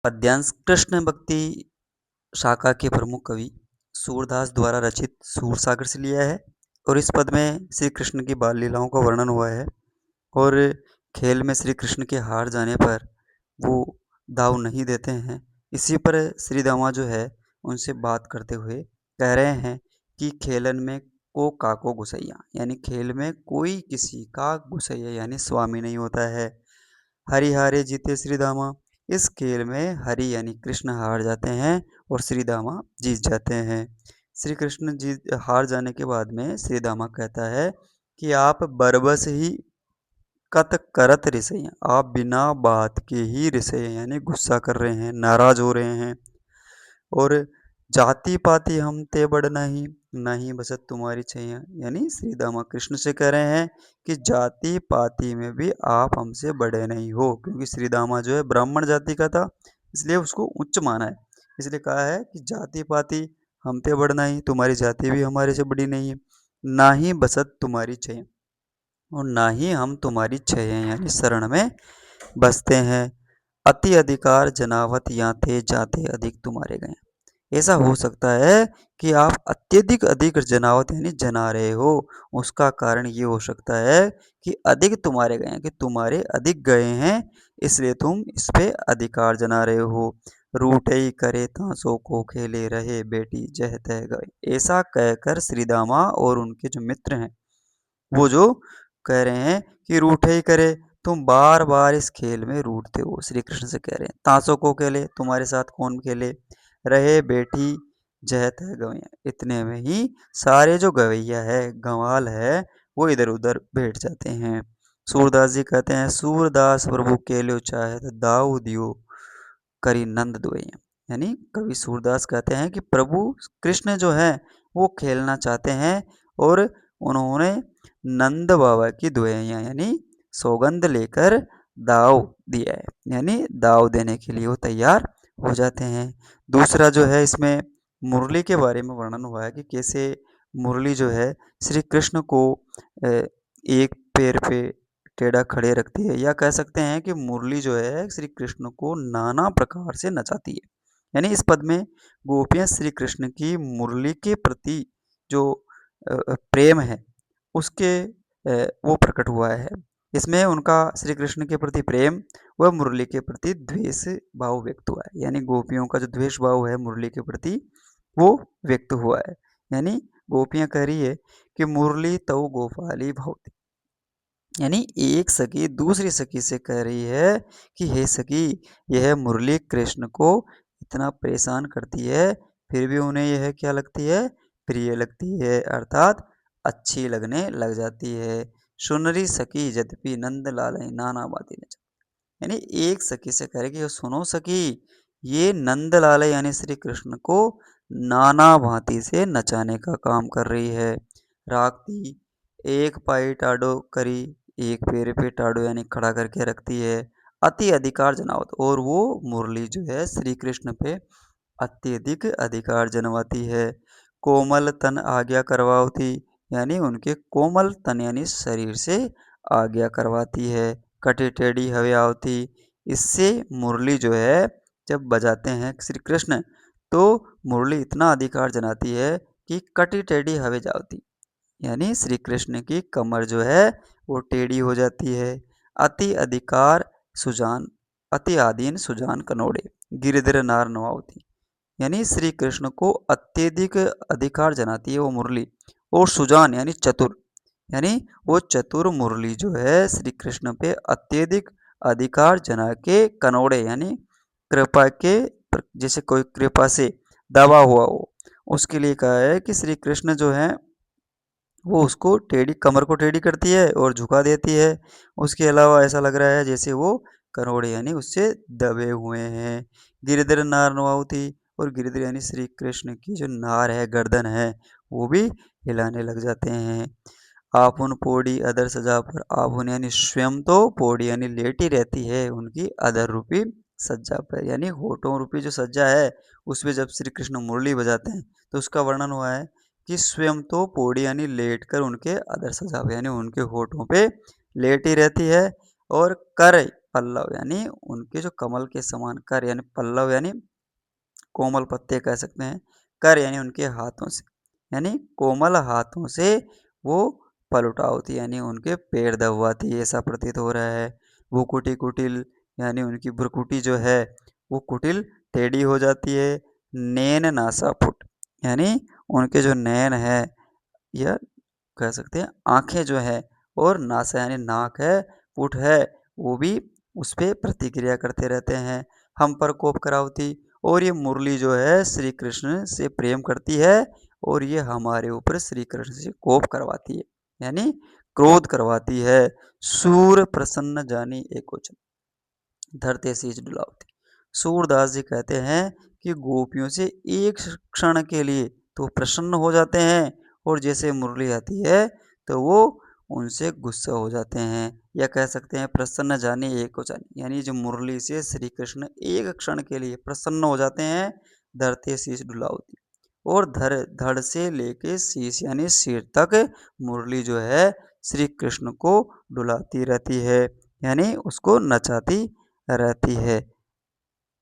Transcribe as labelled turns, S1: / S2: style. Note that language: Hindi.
S1: पद्यांश कृष्ण भक्ति शाखा के प्रमुख कवि सूरदास द्वारा रचित सूरसागर से लिया है। और इस पद में श्री कृष्ण की बाल लीलाओं का वर्णन हुआ है। और खेल में श्री कृष्ण के हार जाने पर वो दाव नहीं देते हैं। इसी पर श्री दामा जो है उनसे बात करते हुए कह रहे हैं कि खेलन में को काको गुसैया, यानी खेल में कोई किसी का गुसैया यानी स्वामी नहीं होता है। हरि हारे जीते श्री दामा, इस खेल में हरि यानी कृष्ण हार जाते हैं और श्री दामा जीत जाते हैं। श्री कृष्ण जीत हार जाने के बाद में श्री दामा कहता है कि आप बरबस ही कत करत रिसैया, आप बिना बात के ही रिसैया यानी गुस्सा कर रहे हैं, नाराज हो रहे हैं। और जाति पाति हम ते बड़ नहीं, नहीं बसत तुम्हारी छैया, यानी श्री दामा कृष्ण से कह रहे हैं कि जाति पाति में भी आप हमसे बड़े नहीं हो, क्योंकि श्री दामा जो है ब्राह्मण जाति का था, इसलिए उसको उच्च माना है। इसलिए कहा है कि जाति पाति हम ते बड़ नहीं, तुम्हारी जाति भी हमारे से बड़ी नहीं है। ना ही बसत तुम्हारी छैया, और ना ही हम तुम्हारी छैया यानी शरण में बसते हैं। अति अधिकार जनावत या थे जाते अधिक तुम्हारे गए। ऐसा हो सकता है कि आप अत्यधिक अधिक जनावत यानी जना रहे हो, उसका कारण ये हो सकता है कि अधिक तुम्हारे गए हैं, कि तुम्हारे अधिक गए हैं, इसलिए तुम इस पे अधिकार जना रहे हो। रूठे ही करे तांसों को खेले रहे बेटी जह तह गए, ऐसा कहकर श्रीदामा और उनके जो मित्र हैं वो जो कह रहे हैं कि रूठे ही करे, तुम बार बार इस खेल में रूठते हो। श्री कृष्ण से कह रहे हैं तांसों को खेले, तुम्हारे साथ कौन खेले, रहे बेटी जह तह गवैया, इतने में ही सारे जो गवैया है गंवाल है वो इधर उधर बैठ जाते हैं। सूरदास जी कहते हैं सूरदास प्रभु केल्यो चाहे दाऊ दियो करी नंद दुवैया, यानी कवि सूरदास कहते हैं कि प्रभु कृष्ण जो है वो खेलना चाहते हैं और उन्होंने नंद बाबा की दुआएं यानी सौगंध लेकर दाव दिया है, यानी दाव देने के लिए वो तैयार हो जाते हैं। दूसरा जो है इसमें मुरली के बारे में वर्णन हुआ है कि कैसे मुरली जो है श्री कृष्ण को एक पैर पे टेढ़ा खड़े रखती है, या कह सकते हैं कि मुरली जो है श्री कृष्ण को नाना प्रकार से नचाती है। यानी इस पद में गोपियां श्री कृष्ण की मुरली के प्रति जो प्रेम है उसके वो प्रकट हुआ है। इसमें उनका श्री कृष्ण के प्रति प्रेम व मुरली के प्रति द्वेष भाव व्यक्त हुआ है, यानी गोपियों का जो द्वेष भाव है मुरली के प्रति वो व्यक्त हुआ है। यानी गोपियां कह रही है कि मुरली तऊ गोपाली भवती, यानी एक सखी दूसरी सखी से कह रही है कि हे सखी, यह मुरली कृष्ण को इतना परेशान करती है, फिर भी उन्हें यह क्या लगती है, प्रिय लगती है, अर्थात अच्छी लगने लग जाती है। सुनरी सखी यद्यपि नंद लाल नाना बाती नच, यानी एक सखी से कह रही कि सुनो सखी, ये नंद लाल यानी श्री कृष्ण को नाना भांति से नचाने का काम कर रही है। रागती एक पाई टाडो करी, एक पैर पे टाडो यानी खड़ा करके रखती है। अति अधिकार जनावत, और वो मुरली जो है श्री कृष्ण पे अत्यधिक अधिकार जनवाती है। कोमल तन आज्ञा करवाती, यानी उनके कोमल तन यानी शरीर से आज्ञा करवाती है। कटी टेढ़ी हवे आवती, इससे मुरली जो है जब बजाते हैं श्री कृष्ण तो मुरली इतना अधिकार जनाती है कि कटी टेढ़ी हवे जावती, यानी श्री कृष्ण की कमर जो है वो टेढ़ी हो जाती है। अति अधिकार सुजान, अति आदीन सुजान कनोड़े गिरधर नार नवावती, यानी श्री कृष्ण को अत्यधिक अधिकार जनाती है वो मुरली। और सुजान यानी चतुर, यानी वो चतुर मुरली जो है श्री कृष्ण पे अत्यधिक अधिकार जना के कनौड़े यानी कृपा के जैसे कोई कृपा से दबा हुआ हो, उसके लिए कहा है कि श्री कृष्ण जो है वो उसको टेढ़ी कमर को टेढ़ी करती है और झुका देती है। उसके अलावा ऐसा लग रहा है जैसे वो करोड़े यानी उससे दबे हुए हैं। गिरधर नार नवाउती, और गिरधर यानी श्री कृष्ण की जो नार है गर्दन है वो भी हिलाने लग जाते हैं। आपुन पौड़ी अदर सजा पर, आपुन यानी स्वयं तो पौड़ी यानी लेटी रहती है उनकी अदर रूपी सज्जा पर, यानी होठों रूपी जो सज्जा है उसमें जब श्री कृष्ण मुरली बजाते हैं तो उसका वर्णन हुआ है कि स्वयं तो पौड़ी यानी लेट कर उनके अदर सजा पे यानी उनके होठों पे लेटी रहती है। और कर पल्लव यानी उनके जो कमल के समान कर यानी पल्लव यानी कोमल पत्ते कह सकते हैं। कर यानी उनके हाथों से, यानी कोमल हाथों से वो पलुटा होती है यानी उनके पैर दबवाती है ऐसा प्रतीत हो रहा है। भ्रुकुटी कुटिल यानी उनकी भ्रुकुटी जो है वो कुटिल टेढ़ी हो जाती है। नैन नासापुट यानी उनके जो नैन है या कह सकते हैं आँखें जो है और नासा यानी नाक है, पुट है, वो भी उस पे प्रतिक्रिया करते रहते हैं। हम पर कोप करावती और ये मुरली जो है श्री कृष्ण से प्रेम करती है और ये हमारे ऊपर श्री कृष्ण से कोप करवाती है यानी क्रोध करवाती है। सूर प्रसन्न जानी एक वचन धरते शीश डुलावती। सूरदास जी कहते हैं कि गोपियों से एक क्षण के लिए तो प्रसन्न हो जाते हैं और जैसे मुरली आती है तो वो उनसे गुस्सा हो जाते हैं या कह सकते हैं प्रसन्न जाने एक हो जाने यानी जो मुरली से श्री कृष्ण एक क्षण के लिए प्रसन्न हो जाते हैं। धरते शीश डुलावती और धर धड़ से लेके शीश यानी सिर तक मुरली जो है श्री कृष्ण को डुलाती रहती है यानी उसको नचाती रहती है।